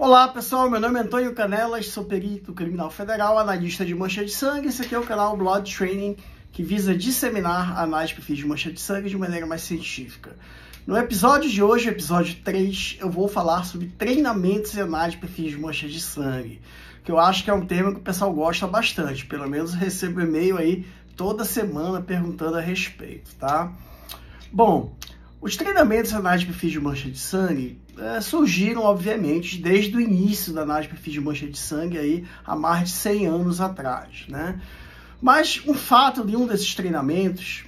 Olá pessoal, meu nome é Antônio Canelas, sou perito criminal federal, analista de mancha de sangue. Esse aqui é o canal Blood Training, que visa disseminar a análise de perfis de mancha de sangue de maneira mais científica. No episódio de hoje, episódio 3, eu vou falar sobre treinamentos e análise de perfis de mancha de sangue, que eu acho que é um tema que o pessoal gosta bastante, pelo menos eu recebo e-mail aí toda semana perguntando a respeito, tá? Bom, os treinamentos e análise de perfis de mancha de sangue surgiram, obviamente, desde o início da análise de perfis de mancha de sangue, aí, há mais de 100 anos atrás, né? Mas um fato de um desses treinamentos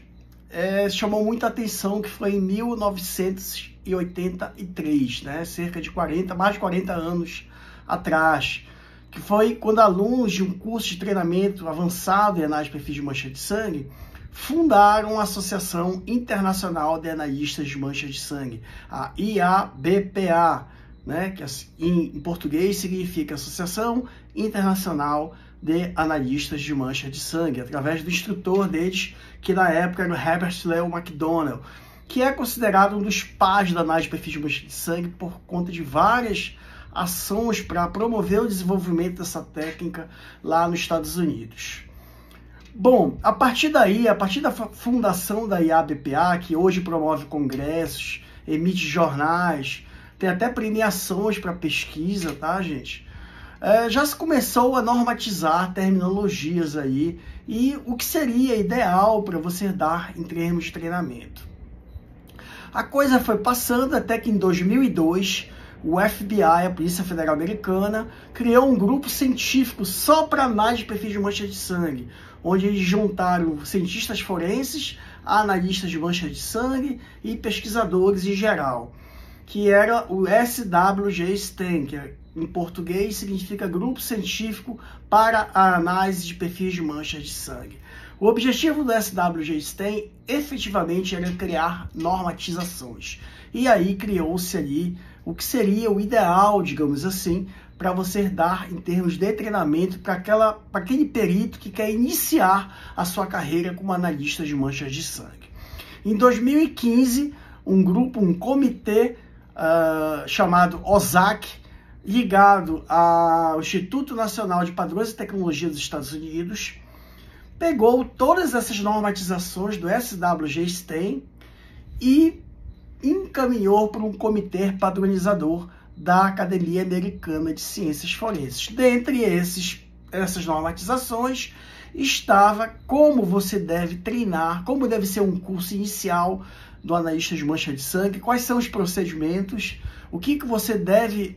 chamou muita atenção, que foi em 1983, né? Cerca de mais de 40 anos atrás, que foi quando alunos de um curso de treinamento avançado em análise de perfis de mancha de sangue fundaram a Associação Internacional de Analistas de Mancha de Sangue, a IABPA, né, que em português significa Associação Internacional de Analistas de Mancha de Sangue, através do instrutor deles, que na época era o Herbert Leo MacDonald, que é considerado um dos pais da análise de perfis de mancha de sangue por conta de várias ações para promover o desenvolvimento dessa técnica lá nos Estados Unidos. Bom, a partir da fundação da IABPA, que hoje promove congressos, emite jornais, tem até premiações para pesquisa, tá, gente? Já se começou a normatizar terminologias aí e o que seria ideal para você dar em termos de treinamento. A coisa foi passando até que em 2002, o FBI, a Polícia Federal Americana, criou um grupo científico só para análise de perfis de mancha de sangue, onde eles juntaram cientistas forenses, analistas de mancha de sangue e pesquisadores em geral, que era o SWG-STEM, que em português significa Grupo Científico para a Análise de Perfis de Mancha de Sangue. O objetivo do SWG-STEM efetivamente era criar normatizações. E aí criou-se ali o que seria o ideal, digamos assim, para você dar em termos de treinamento para aquele perito que quer iniciar a sua carreira como analista de manchas de sangue. Em 2015, um comitê chamado OSAC, ligado ao Instituto Nacional de Padrões e Tecnologia dos Estados Unidos, pegou todas essas normatizações do SWG-STEM e encaminhou para um comitê padronizador da Academia Americana de Ciências Forenses. Dentre essas normatizações estava como você deve treinar, como deve ser um curso inicial do analista de mancha de sangue, quais são os procedimentos, o que você deve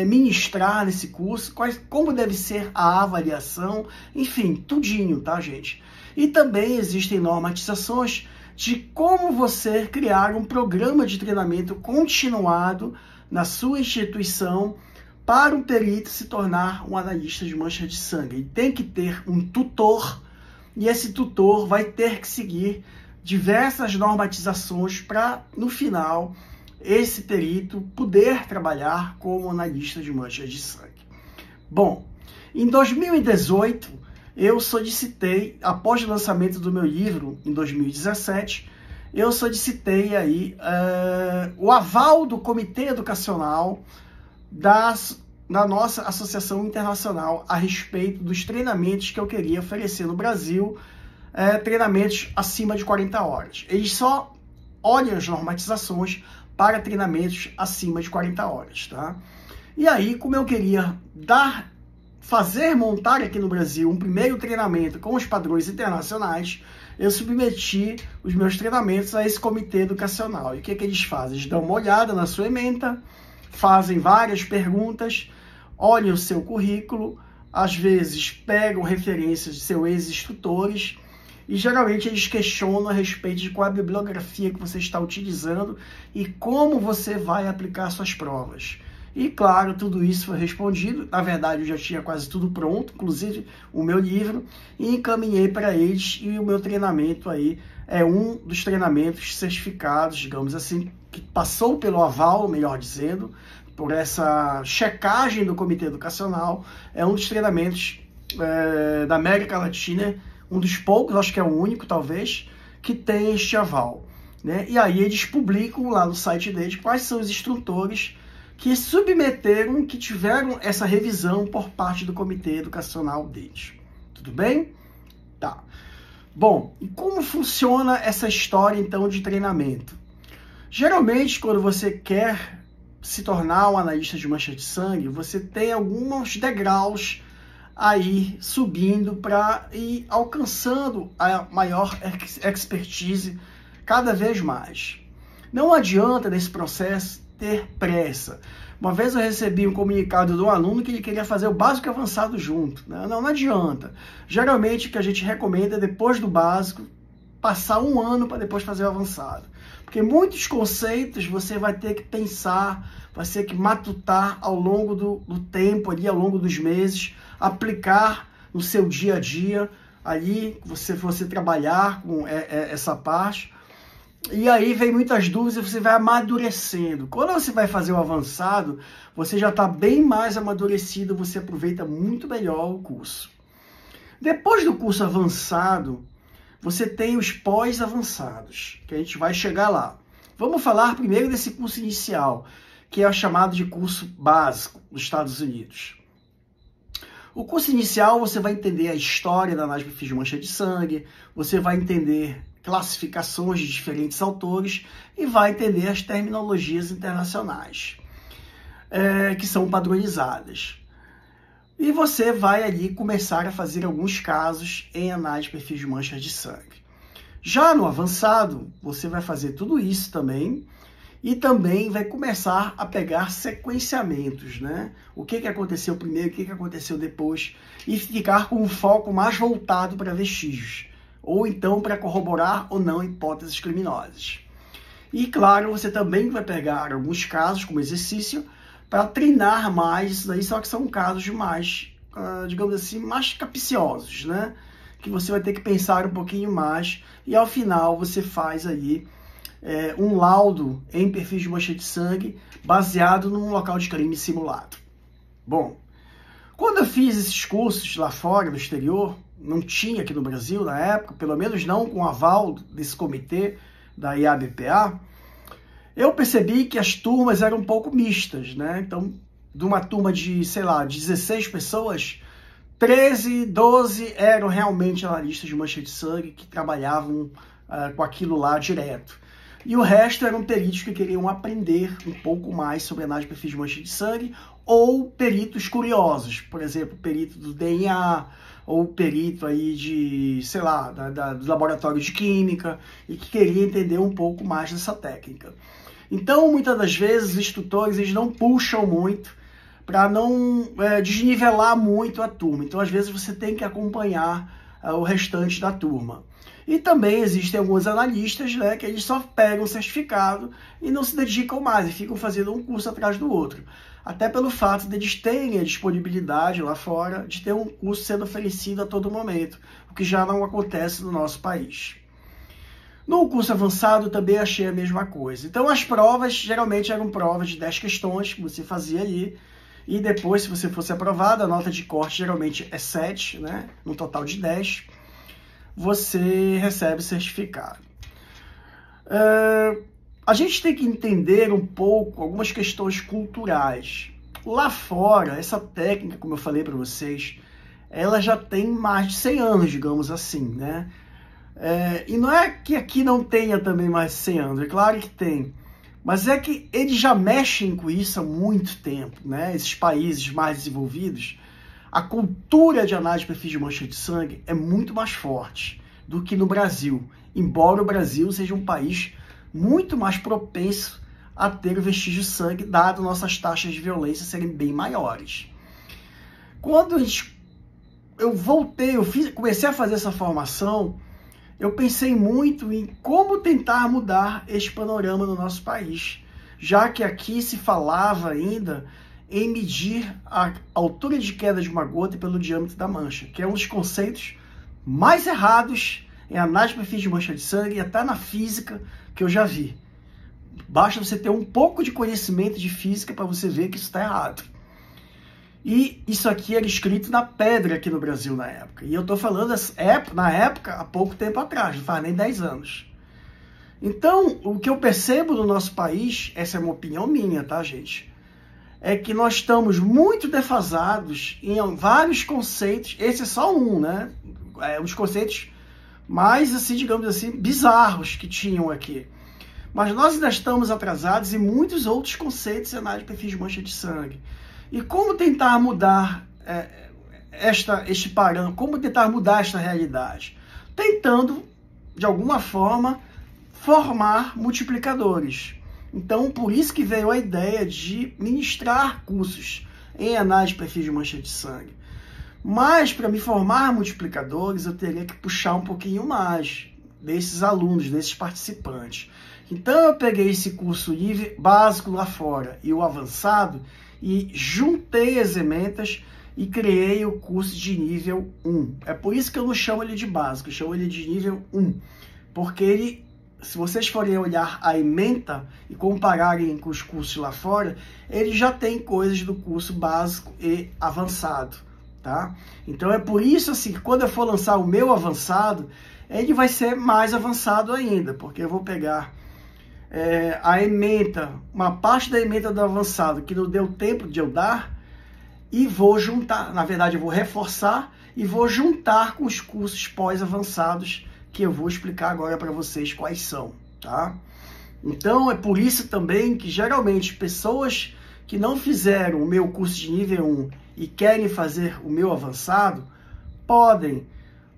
ministrar nesse curso, como deve ser a avaliação, enfim, tudinho, tá, gente? E também existem normatizações de como você criar um programa de treinamento continuado na sua instituição para um perito se tornar um analista de mancha de sangue. Ele tem que ter um tutor e esse tutor vai ter que seguir diversas normatizações para, no final, esse perito poder trabalhar como analista de mancha de sangue. Bom, em 2018, eu solicitei, após o lançamento do meu livro, em 2017, eu solicitei aí o aval do Comitê Educacional da nossa Associação Internacional a respeito dos treinamentos que eu queria oferecer no Brasil, treinamentos acima de 40 horas. Eles só olham as normatizações para treinamentos acima de 40 horas, tá? E aí, como eu queria montar aqui no Brasil um primeiro treinamento com os padrões internacionais, eu submeti os meus treinamentos a esse comitê educacional. E o que eles fazem? Eles dão uma olhada na sua ementa, fazem várias perguntas, olham o seu currículo, às vezes pegam referências de seus ex-instrutores e geralmente eles questionam a respeito de qual é a bibliografia que você está utilizando e como você vai aplicar suas provas. E, claro, tudo isso foi respondido. Na verdade, eu já tinha quase tudo pronto, inclusive o meu livro, e encaminhei para eles. E o meu treinamento aí é um dos treinamentos certificados, digamos assim, que passou pelo aval, melhor dizendo, por essa checagem do Comitê Educacional. É um dos treinamentos da América Latina, um dos poucos, acho que é o único, talvez, que tem este aval, né? E aí eles publicam lá no site deles quais são os instrutores que submeteram, que tiveram essa revisão por parte do Comitê Educacional deles. Tudo bem? Tá. Bom, e como funciona essa história, então, de treinamento? Geralmente, quando você quer se tornar um analista de mancha de sangue, você tem alguns degraus aí subindo para ir alcançando a maior expertise cada vez mais. Não adianta nesse processo ter pressa. Uma vez eu recebi um comunicado de um aluno que ele queria fazer o básico e avançado junto. Não adianta. Geralmente o que a gente recomenda é depois do básico passar um ano para depois fazer o avançado. Porque muitos conceitos você vai ter que pensar, vai ter que matutar ao longo do tempo, ali, ao longo dos meses, aplicar no seu dia a dia, ali, você trabalhar com essa parte. E aí vem muitas dúvidas e você vai amadurecendo. Quando você vai fazer o avançado, você já está bem mais amadurecido, você aproveita muito melhor o curso. Depois do curso avançado, você tem os pós-avançados, que a gente vai chegar lá. Vamos falar primeiro desse curso inicial, que é o chamado de curso básico nos Estados Unidos. O curso inicial você vai entender a história da análise de perfil de mancha de sangue, você vai entender classificações de diferentes autores e vai entender as terminologias internacionais, que são padronizadas. E você vai ali começar a fazer alguns casos em análise de perfil de manchas de sangue. Já no avançado, você vai fazer tudo isso também e também vai começar a pegar sequenciamentos, né? O que aconteceu primeiro, o que aconteceu depois, e ficar com um foco mais voltado para vestígios, ou então para corroborar ou não hipóteses criminosas. E claro, você também vai pegar alguns casos como exercício para treinar mais isso daí, só que são casos mais, digamos assim, mais capciosos, né? Que você vai ter que pensar um pouquinho mais e ao final você faz aí um laudo em perfis de mancha de sangue baseado num local de crime simulado. Bom, quando eu fiz esses cursos lá fora, no exterior, não tinha aqui no Brasil na época, pelo menos não com aval desse comitê da IABPA, eu percebi que as turmas eram um pouco mistas, né? Então, de uma turma de, sei lá, 16 pessoas, 13, 12 eram realmente analistas de mancha de sangue que trabalhavam com aquilo lá direto. E o resto eram peritos que queriam aprender um pouco mais sobre análise de perfil de mancha de sangue ou peritos curiosos, por exemplo, perito do DNA ou perito aí de, sei lá, do laboratório de química e que queria entender um pouco mais dessa técnica. Então, muitas das vezes, os instrutores eles não puxam muito para não desnivelar muito a turma. Então, às vezes, você tem que acompanhar o restante da turma. E também existem alguns analistas, né, que eles só pegam o certificado e não se dedicam mais, e ficam fazendo um curso atrás do outro. Até pelo fato de eles terem a disponibilidade lá fora de ter um curso sendo oferecido a todo momento, o que já não acontece no nosso país. No curso avançado também achei a mesma coisa. Então as provas geralmente eram provas de 10 questões que você fazia ali, e depois, se você fosse aprovado, a nota de corte geralmente é 7, né, no total de 10, você recebe o certificado. A gente tem que entender um pouco algumas questões culturais. Lá fora, essa técnica, como eu falei para vocês, ela já tem mais de 100 anos, digamos assim, né? E não é que aqui não tenha também mais de 100 anos, é claro que tem. Mas é que eles já mexem com isso há muito tempo, né? Esses países mais desenvolvidos, a cultura de análise de perfil de mancha de sangue é muito mais forte do que no Brasil. Embora o Brasil seja um país muito mais propenso a ter o vestígio de sangue, dado nossas taxas de violência serem bem maiores. Quando comecei a fazer essa formação, eu pensei muito em como tentar mudar este panorama no nosso país, já que aqui se falava ainda em medir a altura de queda de uma gota pelo diâmetro da mancha, que é um dos conceitos mais errados em análise de perfil de mancha de sangue e até na física que eu já vi. Basta você ter um pouco de conhecimento de física para você ver que isso está errado. E isso aqui era escrito na pedra aqui no Brasil na época. E eu estou falando na época, há pouco tempo atrás, não faz nem 10 anos. Então, o que eu percebo no nosso país, essa é uma opinião minha, tá, gente? é que nós estamos muito defasados em vários conceitos. Esse é só um, né? Os conceitos mais, assim, digamos assim, bizarros que tinham aqui. Mas nós ainda estamos atrasados em muitos outros conceitos em análise de perfis de mancha de sangue. E como tentar mudar este parâmetro, como tentar mudar esta realidade? Tentando, de alguma forma, formar multiplicadores. Então, por isso que veio a ideia de ministrar cursos em análise de perfis de mancha de sangue. Mas, para me formar multiplicadores, eu teria que puxar um pouquinho mais desses alunos, desses participantes. Então, eu peguei esse curso nível básico lá fora e o avançado e juntei as ementas e criei o curso de nível 1. É por isso que eu não chamo ele de básico, eu chamo ele de nível 1. Porque ele, se vocês forem olhar a ementa e compararem com os cursos lá fora, ele já tem coisas do curso básico e avançado, tá? Então é por isso assim que quando eu for lançar o meu avançado, ele vai ser mais avançado ainda, porque eu vou pegar a ementa, uma parte da ementa do avançado que não deu tempo de eu dar, e vou juntar, na verdade eu vou reforçar e vou juntar com os cursos pós-avançados que eu vou explicar agora para vocês quais são, tá? Então é por isso também que geralmente pessoas que não fizeram o meu curso de nível 1 e querem fazer o meu avançado, podem,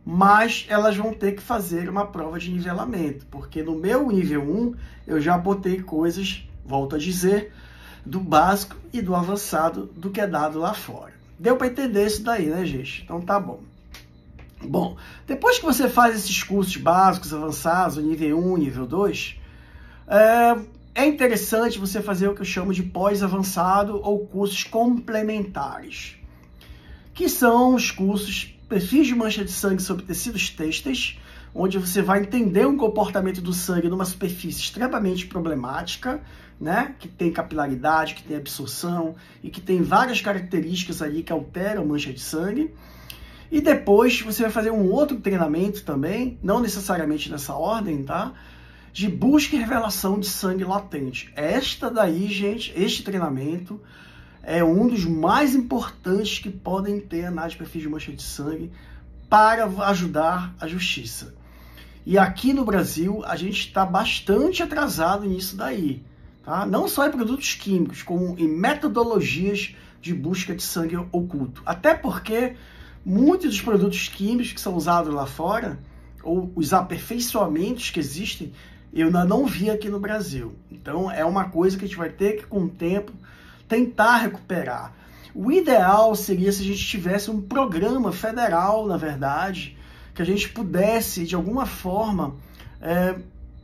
mas elas vão ter que fazer uma prova de nivelamento, porque no meu nível 1 eu já botei coisas, volto a dizer, do básico e do avançado do que é dado lá fora. Deu para entender isso daí, né, gente? Então tá bom. Bom, depois que você faz esses cursos básicos, avançados, nível 1, nível 2, é interessante você fazer o que eu chamo de pós-avançado ou cursos complementares, que são os cursos perfis de mancha de sangue sobre tecidos têxteis, onde você vai entender o comportamento do sangue numa superfície extremamente problemática, né? Que tem capilaridade, que tem absorção e que tem várias características ali que alteram mancha de sangue. E depois você vai fazer um outro treinamento também, não necessariamente nessa ordem, tá? De busca e revelação de sangue latente. Esta daí, gente, este treinamento é um dos mais importantes que podem ter análise de perfis de mancha de sangue para ajudar a justiça. E aqui no Brasil, a gente está bastante atrasado nisso daí, tá? Não só em produtos químicos, como em metodologias de busca de sangue oculto. Até porque muitos dos produtos químicos que são usados lá fora, ou os aperfeiçoamentos que existem, eu ainda não vi aqui no Brasil. Então, é uma coisa que a gente vai ter que, com o tempo, tentar recuperar. O ideal seria se a gente tivesse um programa federal, na verdade, que a gente pudesse, de alguma forma,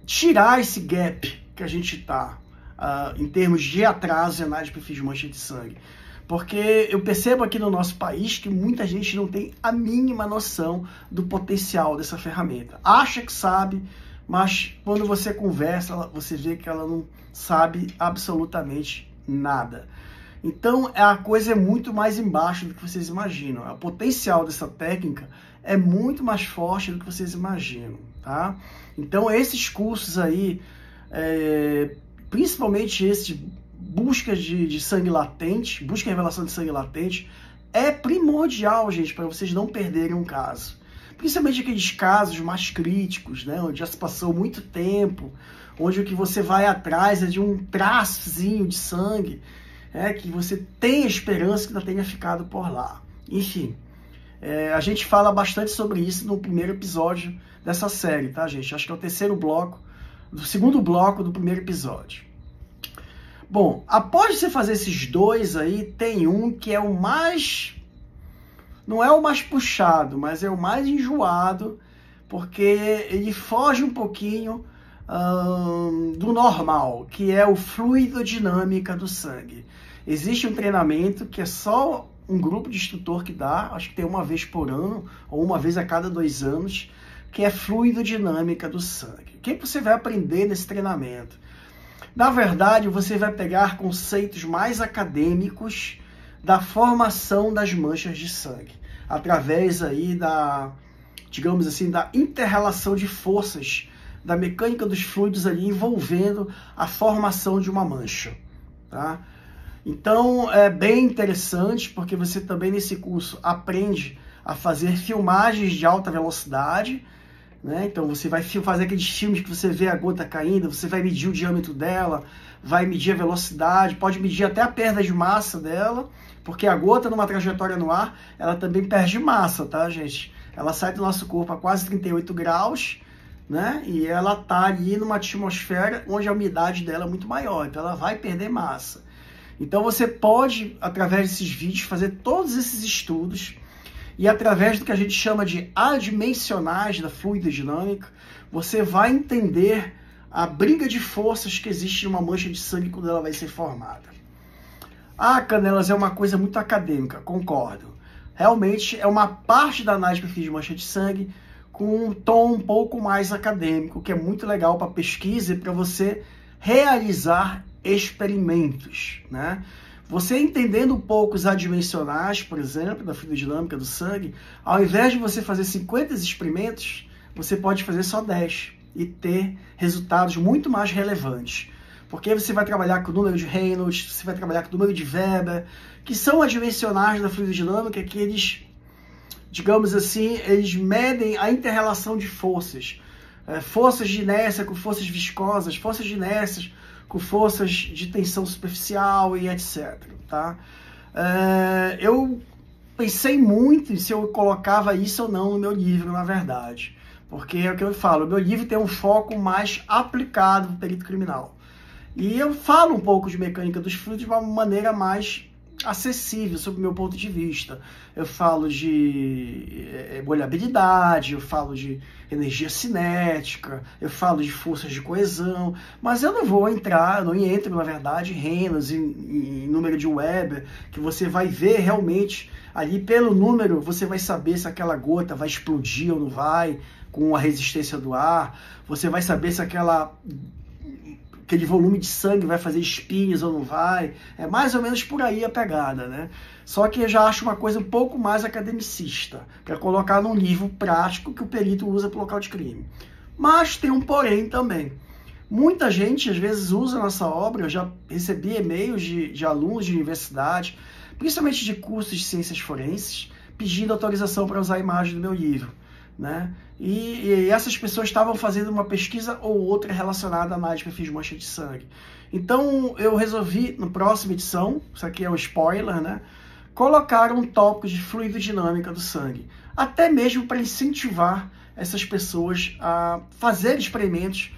tirar esse gap que a gente está, em termos de atraso em análise de perfis de mancha de sangue. Porque eu percebo aqui no nosso país que muita gente não tem a mínima noção do potencial dessa ferramenta. Acha que sabe, mas quando você conversa, você vê que ela não sabe absolutamente nada. Então, a coisa é muito mais embaixo do que vocês imaginam. O potencial dessa técnica é muito mais forte do que vocês imaginam, tá? Então, esses cursos aí, principalmente esse busca de sangue latente, busca e revelação de sangue latente, é primordial, gente, para vocês não perderem um caso. Principalmente aqueles casos mais críticos, né, onde já se passou muito tempo, onde o que você vai atrás é de um traçozinho de sangue, que você tem a esperança que ainda tenha ficado por lá. Enfim, a gente fala bastante sobre isso no primeiro episódio dessa série, tá, gente? Acho que é o terceiro bloco, do segundo bloco do primeiro episódio. Bom, após você fazer esses dois aí, tem um que é o mais... Não é o mais puxado, mas é o mais enjoado, porque ele foge um pouquinho do normal, que é o fluidodinâmica do sangue. Existe um treinamento que é só um grupo de instrutor que dá, acho que tem uma vez por ano, ou uma vez a cada 2 anos, que é fluidodinâmica do sangue. O que você vai aprender nesse treinamento? Na verdade, você vai pegar conceitos mais acadêmicos da formação das manchas de sangue, através aí da, digamos assim, da inter-relação de forças, da mecânica dos fluidos ali envolvendo a formação de uma mancha, tá? Então, é bem interessante, porque você também nesse curso aprende a fazer filmagens de alta velocidade, né? Então, você vai fazer aqueles filmes que você vê a gota caindo, você vai medir o diâmetro dela, vai medir a velocidade, pode medir até a perda de massa dela, porque a gota numa trajetória no ar, ela também perde massa, tá, gente? Ela sai do nosso corpo a quase 38 graus, né? E ela tá ali numa atmosfera onde a umidade dela é muito maior, então ela vai perder massa. Então você pode, através desses vídeos, fazer todos esses estudos e através do que a gente chama de adimensionais da fluidodinâmica, você vai entender a briga de forças que existe em uma mancha de sangue quando ela vai ser formada. Ah, Canelas, é uma coisa muito acadêmica, concordo. Realmente é uma parte da análise de perfil de mancha de sangue com um tom um pouco mais acadêmico, que é muito legal para pesquisa e para você realizar experimentos, né? Você entendendo um pouco os adimensionais, por exemplo, da fluidodinâmica do sangue, ao invés de você fazer 50 experimentos, você pode fazer só 10 e ter resultados muito mais relevantes. Porque você vai trabalhar com o número de Reynolds, você vai trabalhar com o número de Weber, que são adimensionais da fluidodinâmica, que eles, digamos assim, eles medem a inter-relação de forças. Forças de inércia com forças viscosas, forças de inércia com forças de tensão superficial e etc. Tá? Eu pensei muito em se eu colocava isso ou não no meu livro, na verdade. Porque é o que eu falo, o meu livro tem um foco mais aplicado no perito criminal. E eu falo um pouco de mecânica dos fluidos de uma maneira mais acessível, sob o meu ponto de vista. Eu falo de molhabilidade, eu falo de energia cinética, eu falo de forças de coesão, mas eu não vou entrar, eu não entro, na verdade, em Reynolds, em número de Weber, que você vai ver realmente, ali pelo número, você vai saber se aquela gota vai explodir ou não vai, com a resistência do ar, você vai saber se aquele volume de sangue vai fazer espinhos ou não vai. É mais ou menos por aí a pegada, né? Só que eu já acho uma coisa um pouco mais academicista, para colocar num livro prático que o perito usa para o local de crime. Mas tem um porém também. Muita gente, às vezes, usa nossa obra. Eu já recebi e-mails de alunos de universidade, principalmente de cursos de ciências forenses, pedindo autorização para usar a imagem do meu livro, né? E essas pessoas estavam fazendo uma pesquisa ou outra relacionada à análise de perfil de mancha de sangue. Então eu resolvi, na próxima edição, isso aqui é um spoiler, né, colocar um tópico de fluidodinâmica do sangue, até mesmo para incentivar essas pessoas a fazer experimentos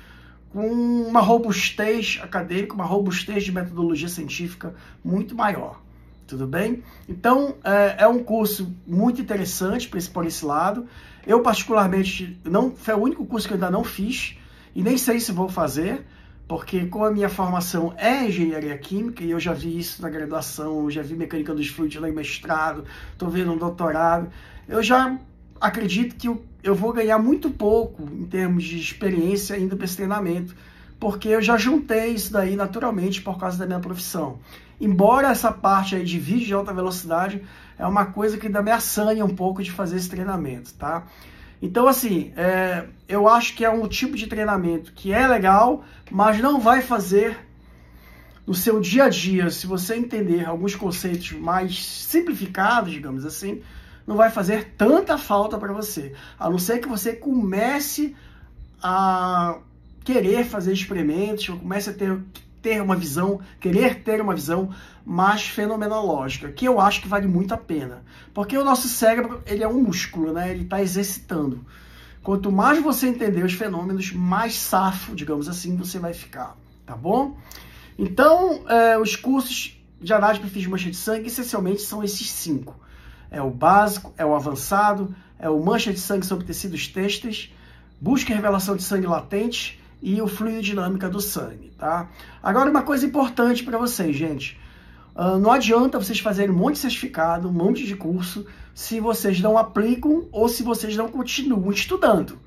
com uma robustez acadêmica, uma robustez de metodologia científica muito maior. Tudo bem? Então, é um curso muito interessante por esse lado. Eu, particularmente, foi o único curso que eu ainda não fiz, e nem sei se vou fazer, porque com a minha formação é engenharia química, e eu já vi isso na graduação, eu já vi mecânica dos fluidos lá em mestrado, estou vendo um doutorado. Eu já acredito que eu vou ganhar muito pouco em termos de experiência indo para esse treinamento, porque eu já juntei isso daí naturalmente por causa da minha profissão. Embora essa parte aí de vídeo de alta velocidade é uma coisa que ainda me assanha um pouco de fazer esse treinamento, tá? Então, assim, eu acho que é um tipo de treinamento que é legal, mas não vai fazer no seu dia a dia, se você entender alguns conceitos mais simplificados, digamos assim, não vai fazer tanta falta para você, a não ser que você comece a querer fazer experimentos, comece a ter uma visão, querer ter uma visão mais fenomenológica, que eu acho que vale muito a pena. Porque o nosso cérebro, ele é um músculo, né? Ele está exercitando. Quanto mais você entender os fenômenos, mais safo, digamos assim, você vai ficar, tá bom? Então, os cursos de análise de perfil de mancha de sangue, essencialmente, são esses 5. É o básico, é o avançado, é o mancha de sangue sobre tecidos têxteis, busca e revelação de sangue latente, e o fluidodinâmica do sangue, tá? Agora, uma coisa importante para vocês, gente. Não adianta vocês fazerem um monte de certificado, um monte de curso, se vocês não aplicam ou se vocês não continuam estudando,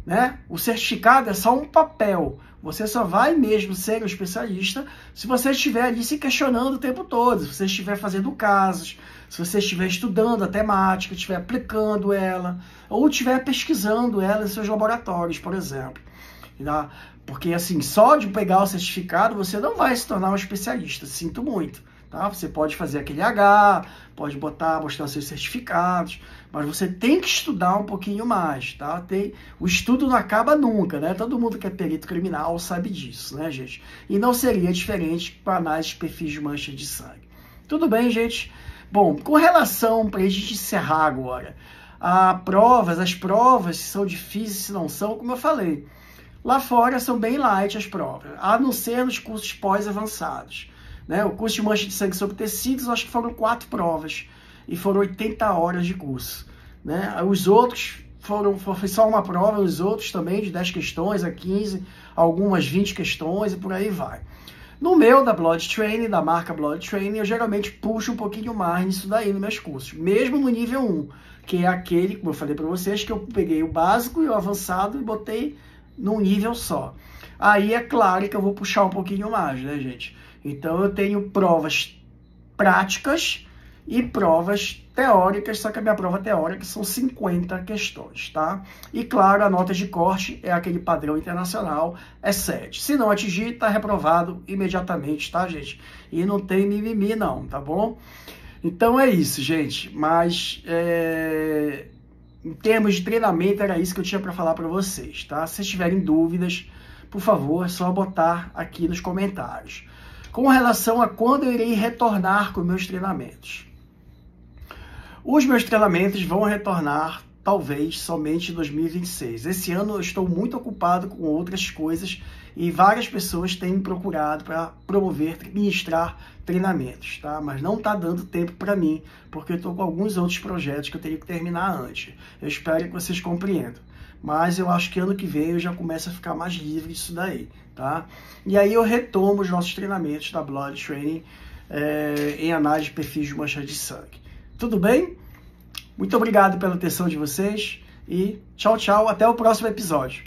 né? O certificado é só um papel. Você só vai mesmo ser um especialista se você estiver ali se questionando o tempo todo, se você estiver fazendo casos, se você estiver estudando a temática, estiver aplicando ela, ou estiver pesquisando ela em seus laboratórios, por exemplo. Porque, assim, só de pegar o certificado, você não vai se tornar um especialista. Sinto muito, tá? Você pode fazer aquele H, pode mostrar seus certificados, mas você tem que estudar um pouquinho mais, tá? O estudo não acaba nunca, né? Todo mundo que é perito criminal sabe disso, né, gente? E não seria diferente com a análise de perfis de mancha de sangue. Tudo bem, gente? Bom, com relação, para a gente encerrar agora, as provas, se são difíceis, se não são, como eu falei, lá fora são bem light as provas, a não ser nos cursos pós-avançados. Né? O curso de mancha de sangue sobre tecidos, acho que foram 4 provas e foram 80 horas de curso. Né? Os outros foi só uma prova, os outros também de 10 questões a 15, algumas 20 questões e por aí vai. No meu, da Blood Training, da marca Blood Training, eu geralmente puxo um pouquinho mais nisso daí nos meus cursos, mesmo no nível 1, que é aquele, como eu falei para vocês, que eu peguei o básico e o avançado e botei num nível só. Aí é claro que eu vou puxar um pouquinho mais, né, gente? Então eu tenho provas práticas e provas teóricas, só que a minha prova teórica são 50 questões, tá? E claro, a nota de corte é aquele padrão internacional, é 7. Se não atingir, tá reprovado imediatamente, tá, gente? E não tem mimimi não, tá bom? Então é isso, gente. Mas em termos de treinamento, era isso que eu tinha para falar para vocês, tá? Se tiverem dúvidas, por favor, é só botar aqui nos comentários. Com relação a quando eu irei retornar com meus treinamentos. Os meus treinamentos vão retornar, talvez, somente em 2026. Esse ano eu estou muito ocupado com outras coisas e várias pessoas têm me procurado para promover, ministrar treinamentos, tá? Mas não está dando tempo para mim, porque eu estou com alguns outros projetos que eu teria que terminar antes. Eu espero que vocês compreendam. Mas eu acho que ano que vem eu já começo a ficar mais livre disso daí, tá? E aí eu retomo os nossos treinamentos da Blood Training em análise de perfis de mancha de sangue. Tudo bem? Muito obrigado pela atenção de vocês e tchau, tchau. Até o próximo episódio.